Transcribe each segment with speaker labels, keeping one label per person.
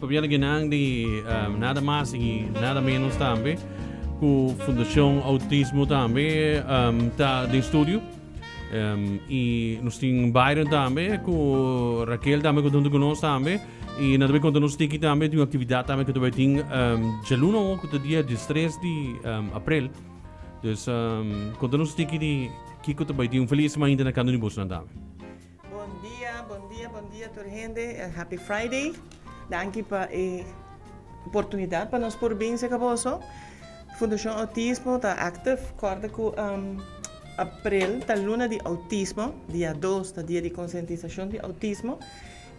Speaker 1: papiano ginang di nada más y nada menos também com Fundação Autismo também tá de estúdio e nós temos Byron também com Raquel também que com nós também e nós também contamos aqui também de uma atividade também que também tem de luna que é dia 13 de abril dus contamos aqui de que também tem feliz manhã na canto de Boston também.
Speaker 2: Bom dia, toda gente. Happy Friday. Danke para a oportunidade para nós por bem se acabou só. Fundação Autismo está ativo, corda com abril, tá luna de autismo, dia 2, tá dia de conscientização de autismo.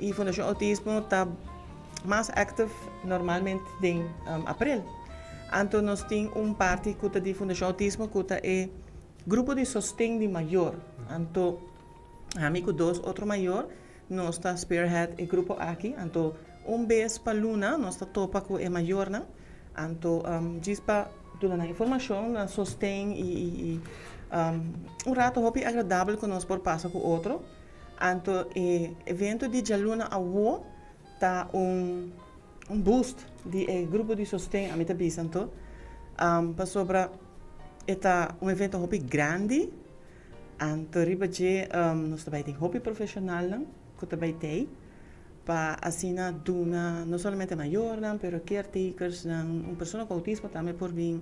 Speaker 2: E Fundação Autismo está mais ativo normalmente em abril. Então nós temos parte que de Fundação Autismo que é grupo de sostém de maior. Então amigo dos outro maior, nós está spearhead o grupo aqui. Então vez para luna, nós está topa com o maior, não? Então diz para dar informação, sostém e rato hobby agradável que nós por passar com outro. Então evento de Jaluna Awo tá boost de grupo de sostém a meta bisanto para sobre eta evento hobby grande. Então riba je nós também tem hobby profissional que também tem para assim duna não somente maior não, pero caretakers não pessoa com autismo também por vir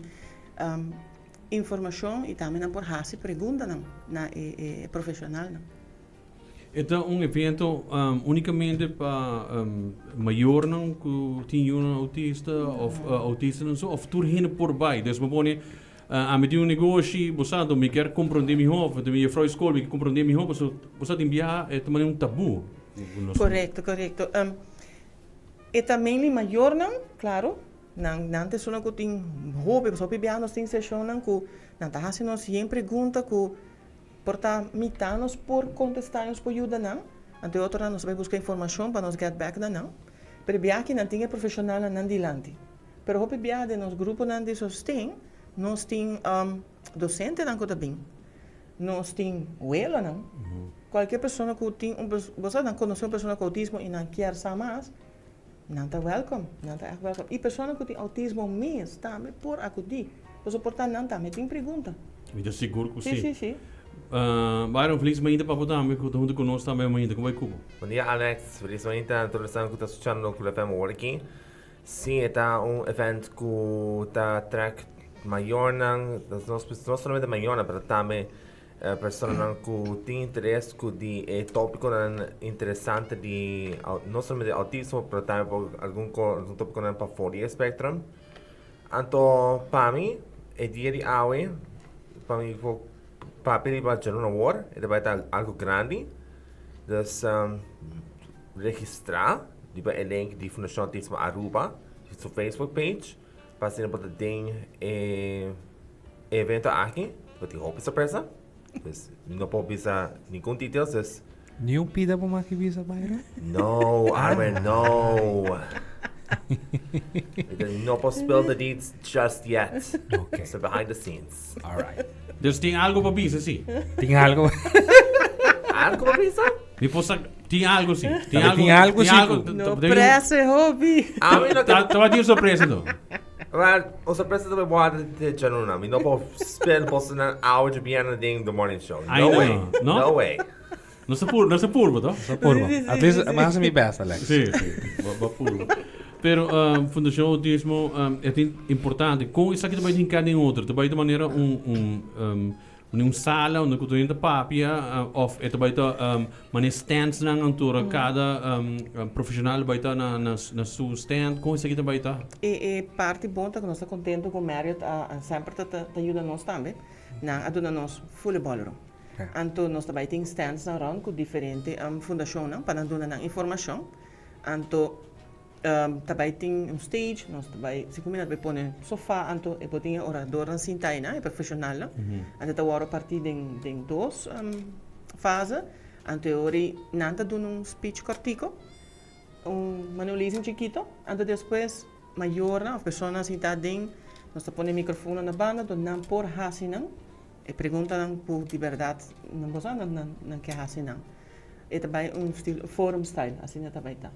Speaker 2: informação e também por fazer pergunta na profissional não.
Speaker 1: Então evento unicamente para maior não que tem autista ou autista não só ou tudo heen por baixo, dus we a me negócio, você não me quer compreender melhor, você me frau escola me compreender melhor, você tem viajar é também tabu.
Speaker 2: Correto. E também maior não, claro, não tem só que tem hobby, só para nós tem sessão não que não tá fazendo nós sempre pergunta que porta mitanos por contestar-nos por ajuda não, então outra nós vai buscar informação para nós get back não, pero viajar não tem profissional não dilante, pero hobby viajar de nos grupo não de sostém, nós tem docente não que bem, nós tem abuelo não. Qualquer pessoa que tem você não conhece uma pessoa com autismo e não quer saber mais, não está welcome. E pessoa que tem autismo mesmo também por acudir, você portanto não também tem pergunta.
Speaker 1: Me dá seguro que sim.
Speaker 2: Sim.
Speaker 1: Byron, feliz manhã para botar me junto conosco também manhã como vai cubo.
Speaker 3: Bom dia Alex, feliz manhã a todos que estão assistindo no Clube FM aqui. Sim, é evento que está track maior não somente maior, mas também pessoas que têm interesse de tópico interessante de não somente de autismo, mas também algum tópico para fobia spectrum. Então, para mim, é dia de hoje, para mim, para pedir para Jaluna Award, vai estar algo grande, então registrar, o link de Fundação Autismo Aruba, no Facebook page, para ser para ter evento aqui, para ter roupa surpresa. Não pode visar nenhum details.
Speaker 4: Nenhum pida para uma visa, Byron?
Speaker 3: No, Armin, no. Não posso spill the deeds just yet.
Speaker 4: Okay.
Speaker 3: So behind the scenes.
Speaker 4: All right.
Speaker 1: Dus tem algo para visa sim.
Speaker 4: Tem algo?
Speaker 3: Algo para visa?
Speaker 1: Tem algo sim.
Speaker 4: Tem algo sim.
Speaker 2: No pressa hobby.
Speaker 3: A mim não
Speaker 1: tá de surpresa não.
Speaker 3: Mas o surpresa também pode ter Jaluna. Não posso spend uma hora de piano do morning show. No way. No way.
Speaker 1: Não se purva, tá?
Speaker 4: Sa purva. At least mas mi best, Alex.
Speaker 1: Sim, va purva. Pero Fundação Autismo é importante. Com isso aqui também tem cada outro. Também de maneira sala onde tu tem papia of é também uma stands na altura cada profissional vai estar na sua stand. Com isso aqui também tá.
Speaker 2: E parte boa que nós estamos contentes com o Marriott sempre ajuda nós também. Na ajuda nós full ballroom. Então nós também tem stands na rond com diferentes fundações para dar informação. Então também tem stage, nós também se combina vai pôr sofá, então e pode ter orador na cinta é profissional. Então agora a partir de duas fases, então agora nanta dá speech cortico, manualismo chiquito, então depois maior, a pessoa na cinta nós põe o microfone na banda, não por assim não, e pergunta por de verdade, não gosta não quer assim não. E também estilo forum style, assim também tá.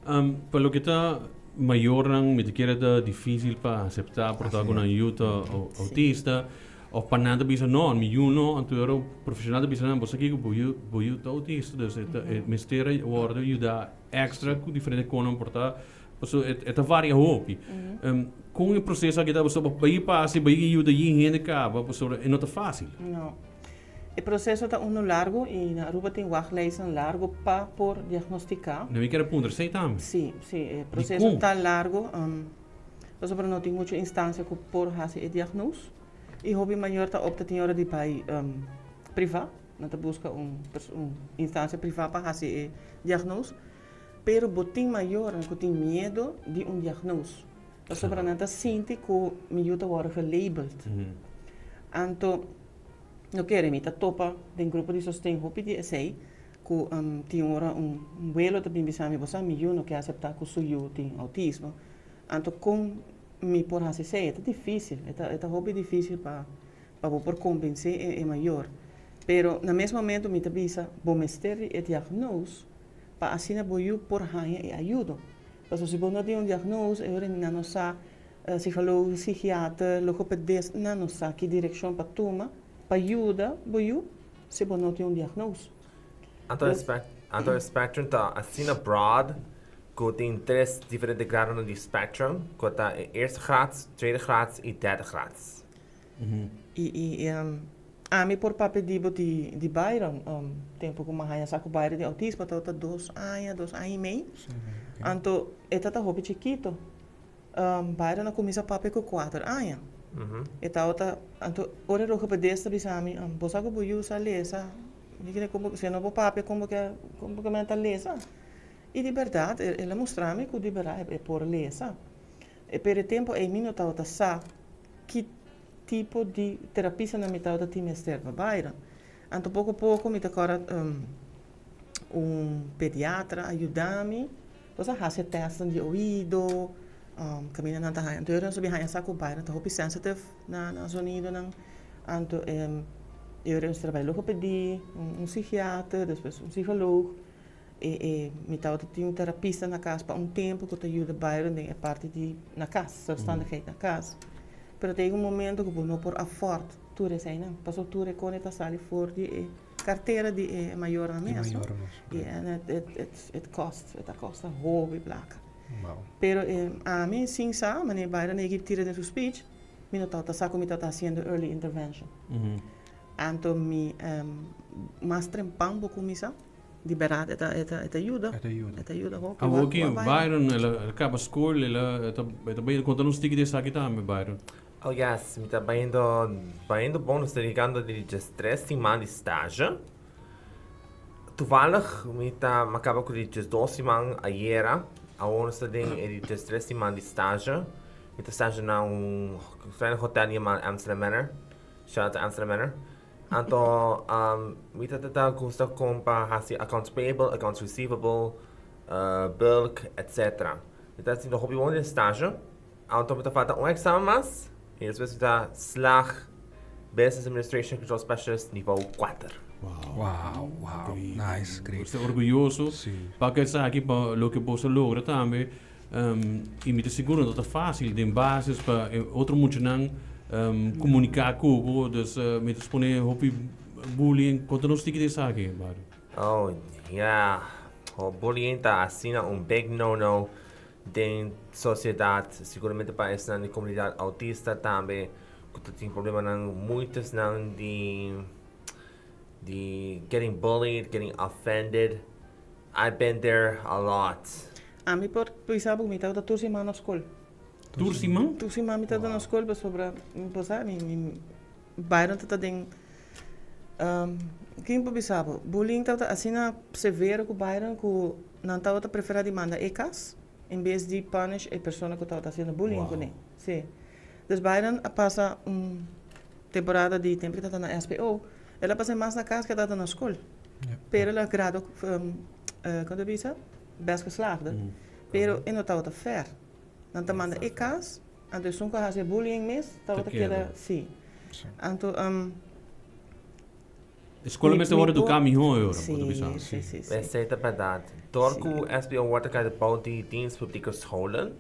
Speaker 1: Para lo que está mayor, me te quiere difícil para aceptar por estar con ayuda autista. Of para nada bisa no, mi uno, anterior profissional bisa não, você aqui boiu autista, dus het mistério worden je daar extra com diferente coisas portar, so het varia hopi. Com o processo aqui tá você vai passar, vai ajuda aí handicap, so é não tá fácil.
Speaker 2: Não. O processo está largo e na Aruba tem wachtlijsten largo para por diagnosticar.
Speaker 1: Não me quero punter, sei também.
Speaker 2: Sim, o processo está largo. Nós não tem muita instância por fazer o diagnóstico. E hobby maior está opta tem hora de pai privado, não busca instância privada para fazer diagnóstico. Pero botim maior que tem medo de diagnóstico. Nós sobre não sente que o miúdo wordt gelabeld. Então, não quero me topa de grupo de sustento hobby de sei que tem hora vuelo também bisa me você miúdo não quer aceitar que o seu tem autismo. Então com me por assim ser é difícil, é hobby difícil para por convencer é maior. Pero no mesmo momento me tabisa bom mistério e diagnóstico para assim na boiu por hanha e ajuda. Porque se você não tem diagnóstico, eu não sabe psicólogo, psiquiatra, logopedista, não sabe que direção para tomar, para ajudar boiu se você não tem diagnóstico.
Speaker 3: Então o spectrum está assim broad. Que tem 3 diferentes graden de spectrum, que está eerste graads, tweede graads e derde graads.
Speaker 2: A mim por papel de Byron, tempo que uma saco Byron de autismo, tá 2 anos e meio. Então, tá hobby chiquito. Byron começa papel com 4 anos. Então, ora roga pedestre bisa mi, bosa ko buyu sa lesa. Dikine como se não papel como que menta lesa. E de verdade, ela mostrou-me que o liberar é por lesa. E per tempo é minuto a sa que tipo de terapia na metade da time externa Byron. Então pouco a pouco me agora pediatra ajuda-me. Então a fazer testes de ouvido, caminha na terra. Então eu sabia que saco Byron, então hope sensitive na sonido não. Então eu trabalho logopedia, psiquiatra, depois psicólogo. Me estava tinha terapista na casa para tempo que eu ajuda Byron em parte de na casa, zelfstandigheid na casa. Pero tem momento que não por afford tudo sei não, passou tudo com esta sali for de carteira de maior na mesa. E it costa hobby placa. Pero a mim sim sa, mas Byron ele tira de speech, me não estava saco me estava fazendo early intervention. Então me mais trempão pouco misa. Liberar esta ajuda. Esta ajuda hoop.
Speaker 1: Aqui Byron, ela acaba a escola, ela está bem contando uns tickets aqui também, Byron.
Speaker 3: Oh yes, me está baindo bônus ligando de 3 semanas de estágio. Toevallig, me acaba com de 2 semanas a year. Aonde está de 3 semanas de estágio. Me está estágio na klein hotel chamado Amsterdam Manor. Shout out to Amsterdam Manor. Então, me está gusta com para fazer accounts payable, accounts receivable, bulk, etc. Então, assim, hobby bom de estágio. Então, me está falta exame mais. E depois está slag Business Administration Control Specialist nível 4.
Speaker 4: Wow. Nice, great.
Speaker 1: Estou orgulhoso. Para que essa aqui, para o que você logra também. E me seguro que é fácil, de bases para outro muito não comunicar com o dus me dispone hobby bullying conta nos tickets dessa aqui, Byron.
Speaker 3: Oh, yeah. O bullying está assim big no-no da sociedade, seguramente para essa comunidade autista também, que tem problema não muitos não de getting bullied, getting offended. I've been there a lot.
Speaker 2: A mim por pensar que me estava toda semana na escola.
Speaker 1: Tursimão?
Speaker 2: Tursimão me estava na escola sobre pensar Byron estava den quem pensava bullying estava assim na severo com Byron que não estava preferir demanda ECAS em vez de punish a pessoa que estava fazendo bullying com ele. Sim. Dus Byron passa temporada de tempo que estava na SPO, ela passa mais na casa que estava na escola. Pero ela grado quando bisa best geslaagde. Pero não estava fair. Não te manda ECAS, então se nunca fazer bullying mesmo, estava queda sim. Então
Speaker 1: Escola mesmo agora do caminho agora,
Speaker 2: Sim, sim, sim.
Speaker 3: Receita para dar. Torco SBO water kan de bouw die dienst publieke scholen.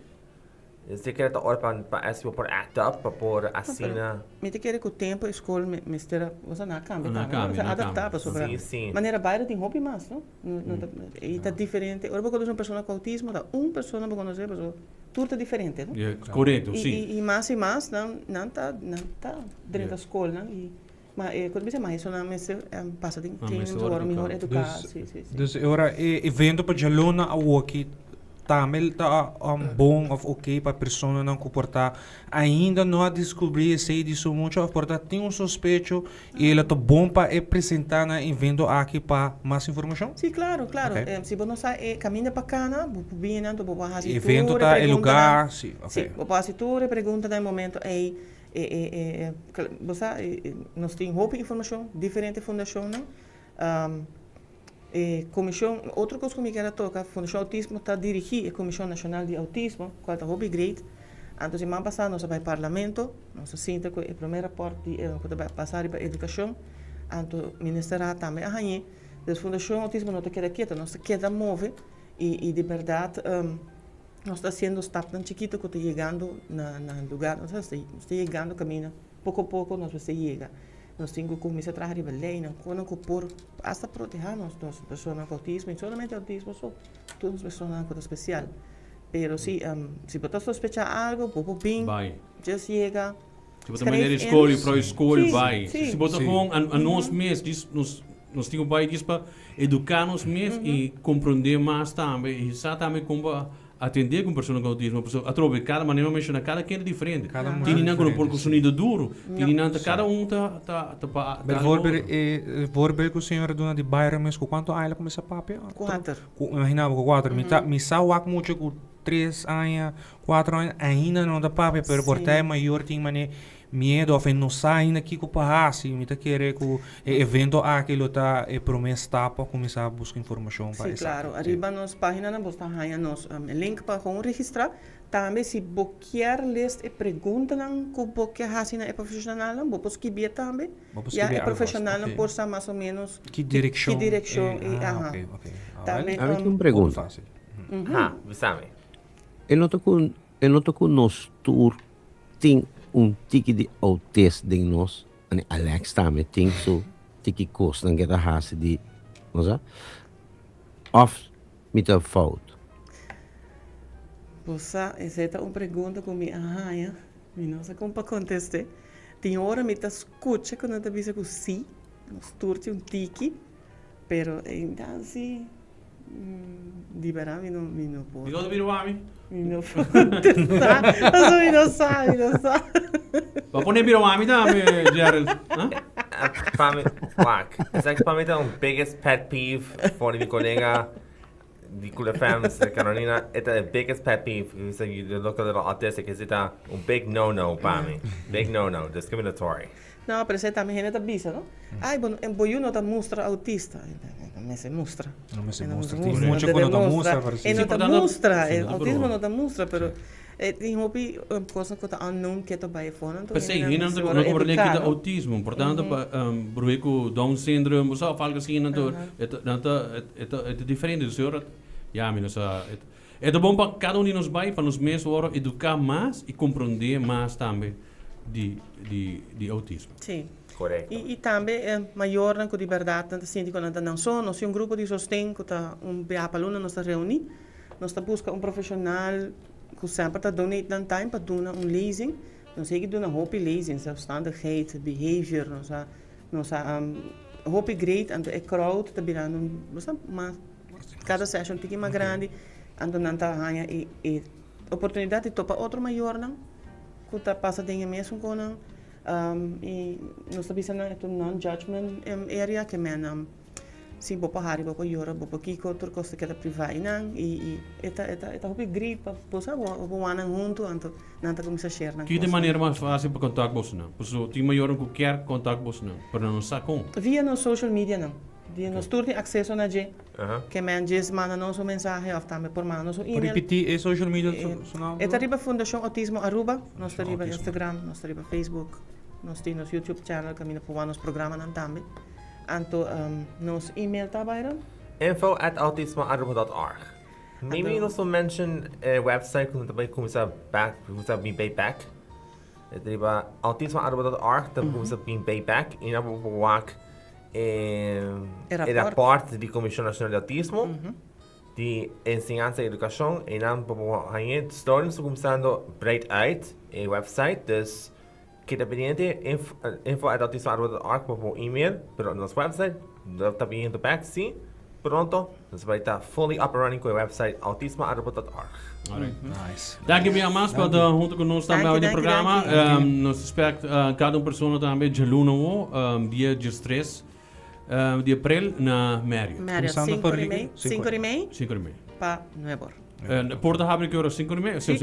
Speaker 3: Zeker dat er para SBO por act up, para assina.
Speaker 2: Me te quer que o tempo a escola mistera, você não cambia,
Speaker 1: Não cambia, não
Speaker 2: adaptar para sobre.
Speaker 3: Sim.
Speaker 2: Maneira bairro tem hobby mais, não? E tá diferente. Agora vou conhecer uma pessoa com autismo, tá uma pessoa vou conhecer, pessoa tudo diferente, não?
Speaker 1: Correto, sim.
Speaker 2: E mais não tá dentro da escola, não? E mas quando você mais isso não passa tem agora melhor educar, sim.
Speaker 4: Dus agora evento para jalona a walkie tamel tá bom of ok para pessoa não comportar ainda não a descobrir se disso muito porta tem suspeito e ela tá bom para apresentar na evento aqui para mais informação.
Speaker 2: Sim, claro. Okay. Se você não sabe caminha para cá, não, bem não, vou fazer
Speaker 4: evento tá em lugar, sim, ok.
Speaker 2: Sim, vou fazer tudo, pergunta no momento você nós tem roupa informação diferente fundação, não? Comissão, outra coisa que eu quero tocar, a Fundação Autismo está dirigindo a Comissão Nacional de Autismo, qual está hobby great. Então, semana passada, nós vamos para o Parlamento, nós sentimos que a primeira parte vai passar para a educação, então, o Ministério também, a Fundação Autismo não está queda quieta, nós queda move, e de verdade, nós está sendo step tão chiquito que está chegando no lugar, nós está chegando, caminho, pouco a pouco, nós vamos chegar. Nós temos que começar a trabalhar a lei, quando por hasta proteger as pessoas com autismo, e somente autismo, só todas as pessoas com especial. Mas se você sospechar algo, bem, já chega.
Speaker 1: Se você maneira escolhe para a escola, vai. Se você for a nós mesmos, nós temos que para educar-nos mesmos e compreender mais também, exatamente como atender com pessoas com autismo, a trocar cada maneira menciona cada quem é diferente. Tem não quando por sonido duro, tem não cada tá
Speaker 4: Voorbeeld que o senhor dona de bairro mesmo, quanto ela começa a papel?
Speaker 2: 4.
Speaker 4: Imaginava com 4. Me sabe muito com 3 anos, 4 anos, ainda não dá papel, pero por ter maior tem mané medo of não sai ainda aqui com parasi, me tá querer com evento aquilo tá promessa para começar a buscar informação para
Speaker 2: isso. Sim, claro. Arriba nas páginas na bosta há nos link para como registrar. Também se boquear list e pergunta não que boquear assim é profissional não, vou escrever também. E é profissional não por mais ou menos
Speaker 4: que direção.
Speaker 2: Ok. Também
Speaker 5: uma pergunta.
Speaker 3: Sabe?
Speaker 5: Eu noto que nós tour tem tiki de autismo de nós, e Alex também tem tiki cost não get a hase de, nossa, of mit a fout.
Speaker 2: Essa é uma pergunta que me não sei como para contestar. Tem hora me tá escuta quando eu digo que sim, nós turte tiki, pero então se liberar me não pode.
Speaker 1: Digo de Biruami.
Speaker 2: Não pode. Não sabe.
Speaker 1: Vai pôr Biruami também, Gerald.
Speaker 3: Para mim é biggest pet peeve for the colega de Cool FMs, Carolina, é o biggest pet peeve. Você look a little autistic, é big no-no para mim. Big no-no, discriminatory.
Speaker 2: Não, mas você também é da bisa, não? Em Boiú não mostra autista. Não se mostra.
Speaker 4: Tem muito que não mostra.
Speaker 2: Não mostra, autismo não mostra, pero tem uma coisa que está unknown que está by fora.
Speaker 1: Pensei, não compreende que é autismo, portanto, por exemplo, Down syndrome, só fala assim, é diferente do senhor. É bom para cada um de nós vai para nós mesmos educar mais e compreender mais também de autismo.
Speaker 2: Sim.
Speaker 3: Correto.
Speaker 2: E também maior na liberdade, tanto assim, quando não só, nós temos grupo de sustento que está aluno nós reunir, nós busca profissional que sempre está dando tempo para dar leasing, nós sei que dá hope leasing, zelfstandigheid, behavior, nós hope great, então é crowd, está virando, mas cada session fica mais grande, então não está e oportunidade de topar outro maior não, que está passando mesmo com e nós estamos non-judgment area que sim, vou para Harry, vou para Yora, vou para Kiko, outra coisa que é privada e é hobby gripe, pois vou andar junto, então não está começando a share.
Speaker 1: Que de maneira mais fácil para contato você não? Porque tem maior que quer contato você não, para não saber como.
Speaker 2: Via no social media não. Nós temos acesso na G, que manjes manda nosso mensagem ou também por manda nosso e-mail.
Speaker 4: Repetir é social media
Speaker 2: é a Fundação Autismo Aruba, nós temos Instagram, nós temos Facebook, nós temos YouTube channel, que nós podemos programa também. Anto nos email ta Byron.
Speaker 3: info@autismoarbo.org. Maybe you also mention a website kung tabay kung sa back, kung sa Bay Back. Diba, autismoarbo.org, tabay kung sa Bay Back, inabubuwak rapport di Comissão Nacional de Autismo, de Ensinança e Educação, e não bubuwakan stories começando Bright Out, a website, dus kita pendiente info@autismoarbo.org por e-mail, pero nosso website, está vindo back, sim. Pronto, nos vai estar fully up and running com o website autismoarbo.org.
Speaker 1: Alright.
Speaker 4: Nice.
Speaker 1: Dank je mais para junto conosco também
Speaker 2: Dank je,
Speaker 1: no
Speaker 2: dank je,
Speaker 1: programa.
Speaker 2: dank
Speaker 1: Nós esperamos cada pessoa também de aluno dia 13 de abril na Mério.
Speaker 2: Mario,
Speaker 4: Começando
Speaker 2: 5
Speaker 4: por
Speaker 2: e
Speaker 4: aqui?
Speaker 2: meia. 5 e meia
Speaker 1: 5:30.
Speaker 2: para Nuevor.
Speaker 1: Porta abre que hora 5:30?
Speaker 2: Sim,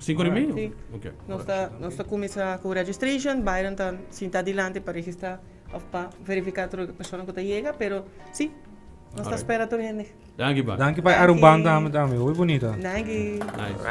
Speaker 1: 5:30?
Speaker 2: sim.
Speaker 1: Ok.
Speaker 2: Nós começa com registration, Byron está sinta adiante para registrar ou para verificar a pessoa que chega, pero sim, nós está
Speaker 1: Alright.
Speaker 2: esperando a gente.
Speaker 1: Dank je, Bart.
Speaker 4: Dank je bij
Speaker 2: Dank je.
Speaker 4: Aruban, dame. Hoe bonita.
Speaker 2: Dank je.
Speaker 1: Nice.
Speaker 3: Alright.